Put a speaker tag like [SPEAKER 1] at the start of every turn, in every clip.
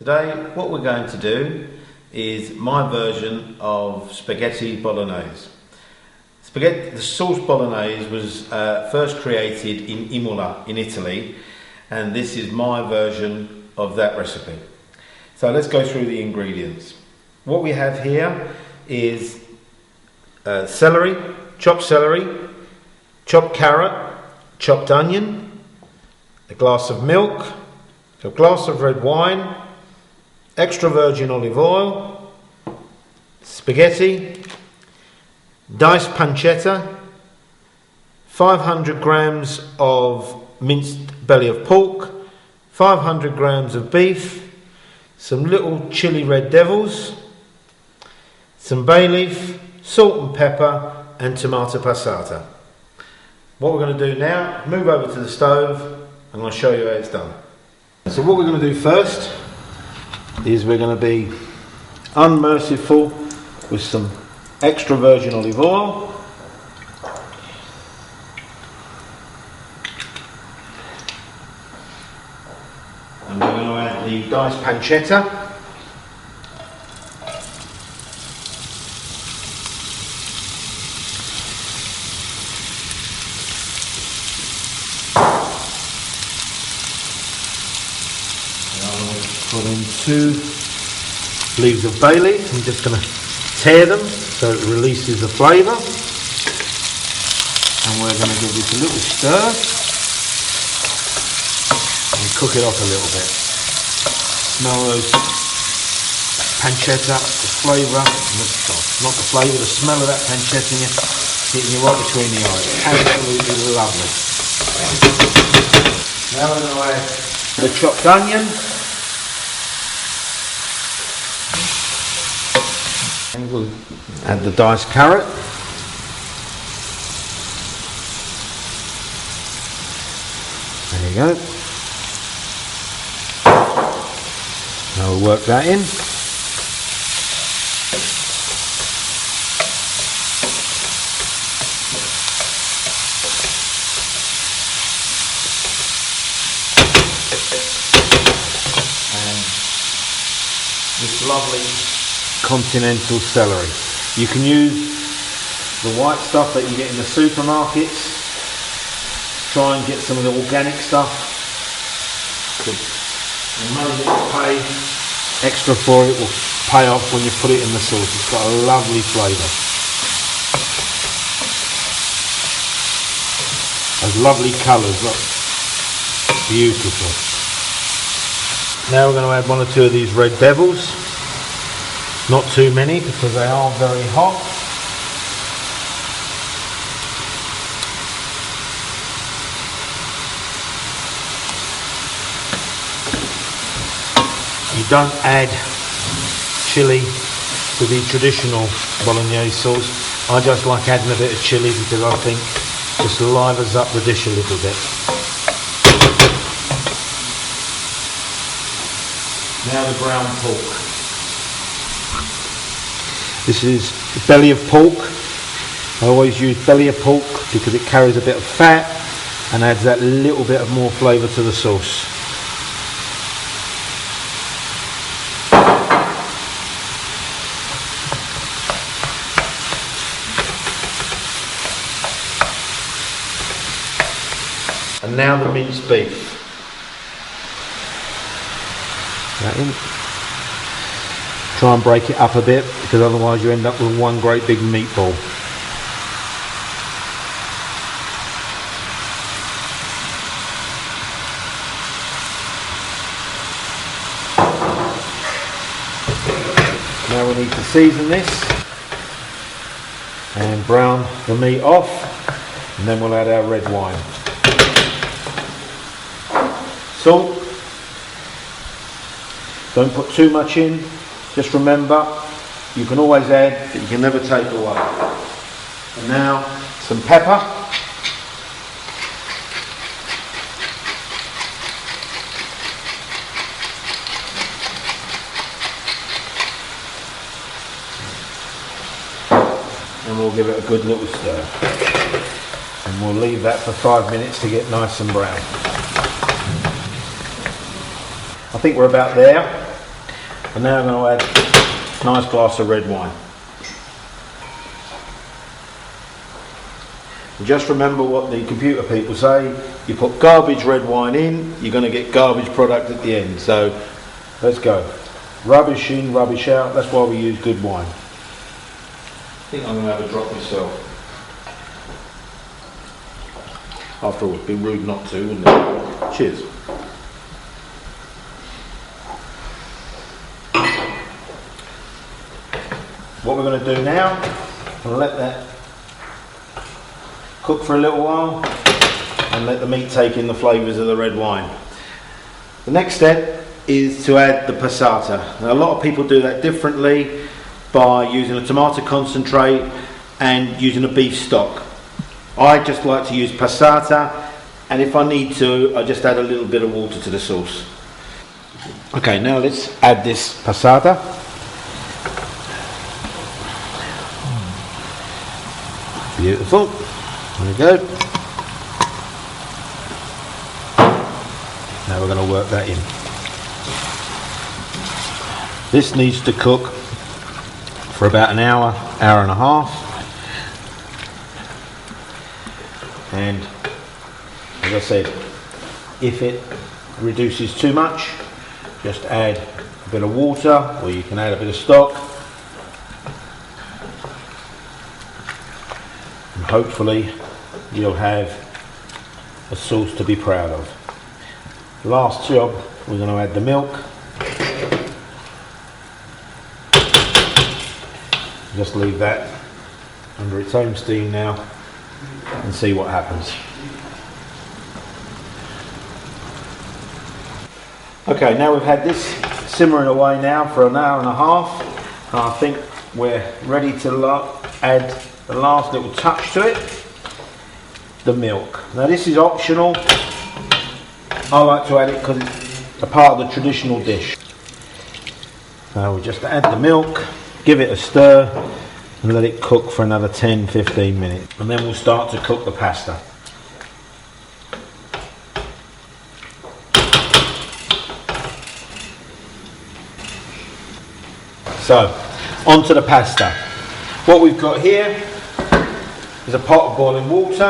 [SPEAKER 1] Today what we're going to do is my version of spaghetti bolognese. The sauce bolognese was first created in Imola in Italy, and this is my version of that recipe. So let's go through the ingredients. What we have here is celery, chopped carrot, chopped onion, a glass of milk, a glass of red wine, extra virgin olive oil, spaghetti, diced pancetta, 500 grams of minced belly of pork, 500 grams of beef, some little chili red devils, some bay leaf, salt and pepper, and tomato passata. What we're going to do now, move over to the stove and I'll show you how it's done. So what we're going to do first is we're going to be unmerciful with some extra virgin olive oil. And we're going to add the diced pancetta. Put in 2 leaves of bay leaf. I'm just going to tear them so it releases the flavour. And we're going to give this a little stir and cook it off a little bit. Smell those pancetta, the flavour, not the flavour, the smell of that pancetta hitting you right between the eyes. Absolutely lovely. Now we're going to add the chopped onion. And we'll add the diced carrot. There you go. Now we'll work that in. And this lovely continental celery. You can use the white stuff that you get in the supermarkets. Try and get some of the organic stuff. The money that you pay extra for it will pay off when you put it in the sauce. It's got a lovely flavour. Those lovely colours, look. Beautiful. Now we're going to add 1 or 2 of these red devils. Not too many because they are very hot. You don't add chilli to the traditional bolognese sauce. I just like adding a bit of chilli because I think it just livens up the dish a little bit. Now the brown pork. This is belly of pork. I always use belly of pork because it carries a bit of fat and adds that little bit of more flavour to the sauce. And now the minced beef. That in. Try and break it up a bit because otherwise you end up with one great big meatball. Now we need to season this and brown the meat off, and then we'll add our red wine. Salt. Don't put too much in. Just remember, you can always add, but you can never take away. And now, some pepper. And we'll give it a good little stir. And we'll leave that for 5 minutes to get nice and brown. I think we're about there. And now I'm going to add a nice glass of red wine. And just remember what the computer people say, you put garbage red wine in, you're going to get garbage product at the end. So let's go. Rubbish in, rubbish out, that's why we use good wine. I think I'm going to have a drop myself. After all, it'd be rude not to, wouldn't it? Cheers. What we're going to do now, I'm going to let that cook for a little while and let the meat take in the flavours of the red wine. The next step is to add the passata. Now, a lot of people do that differently by using a tomato concentrate and using a beef stock. I just like to use passata, and if I need to, I just add a little bit of water to the sauce. Okay, now let's add this passata. Beautiful. There we go. Now we're going to work that in. This needs to cook for about an hour, hour and a half. And as I said, if it reduces too much, just add a bit of water, or you can add a bit of stock. And hopefully you'll have a sauce to be proud of. Last job, we're going to add the milk. Just leave that under its own steam now and see what happens. Okay, now we've had this simmering away now for an hour and a half, and I think we're ready to add the last little touch to it, the milk. Now this is optional. I like to add it because it's a part of the traditional dish. Now we just add the milk, give it a stir and let it cook for another 10-15 minutes, and then we'll start to cook the pasta. So, onto the pasta. What we've got here is a pot of boiling water,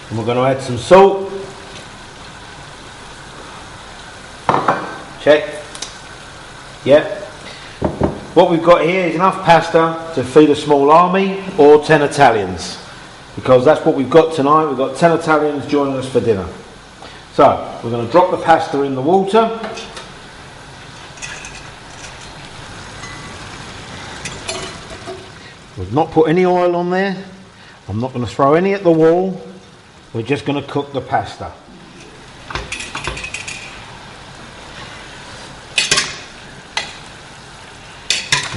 [SPEAKER 1] and we're going to add some salt. Check. Yep. What we've got here is enough pasta to feed a small army or 10 Italians, because that's what we've got tonight. We've got 10 Italians joining us for dinner. So we're going to drop the pasta in the water. We've not put any oil on there. I'm not going to throw any at the wall. We're just going to cook the pasta.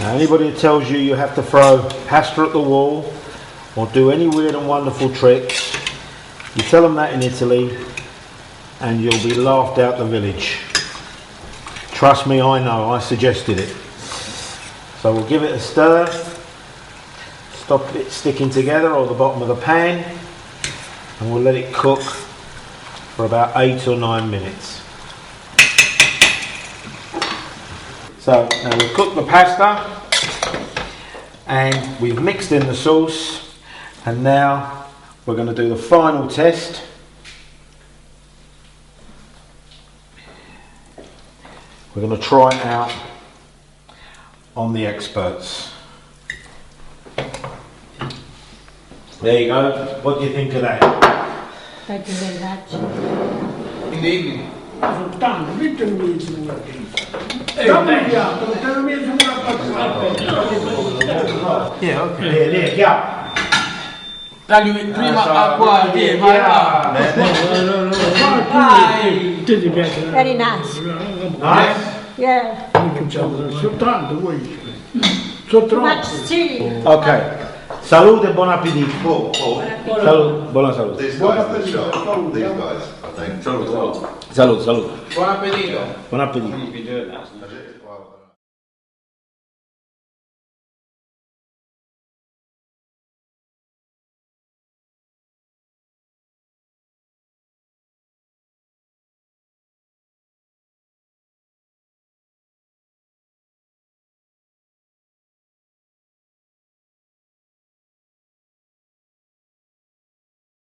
[SPEAKER 1] Now, anybody who tells you you have to throw pasta at the wall or do any weird and wonderful tricks, you tell them that in Italy and you'll be laughed out the village. Trust me, I know, I suggested it. So we'll give it a stir, stop it sticking together or the bottom of the pan, and we'll let it cook for about 8 or 9 minutes. So now we've cooked the pasta and we've mixed in the sauce, and now we're going to do the final test. We're going to try it out on the experts. There you go. What do you think of that?
[SPEAKER 2] Thank you very much.
[SPEAKER 3] In the evening.
[SPEAKER 4] Soltanto, mettimi una
[SPEAKER 3] Yeah, okay.
[SPEAKER 1] Lì, chiaro.
[SPEAKER 3] Dagli prima acqua che
[SPEAKER 2] Very nice.
[SPEAKER 1] Nice.
[SPEAKER 2] Yeah.
[SPEAKER 4] soltanto voi.
[SPEAKER 2] Too much chili.
[SPEAKER 1] Ok. Salute e buon appetito. Salute, buona salute.
[SPEAKER 5] These guys in the shop, these guys, I think.
[SPEAKER 1] Salute, salute.
[SPEAKER 3] Buon appetito.
[SPEAKER 1] Buon appetito.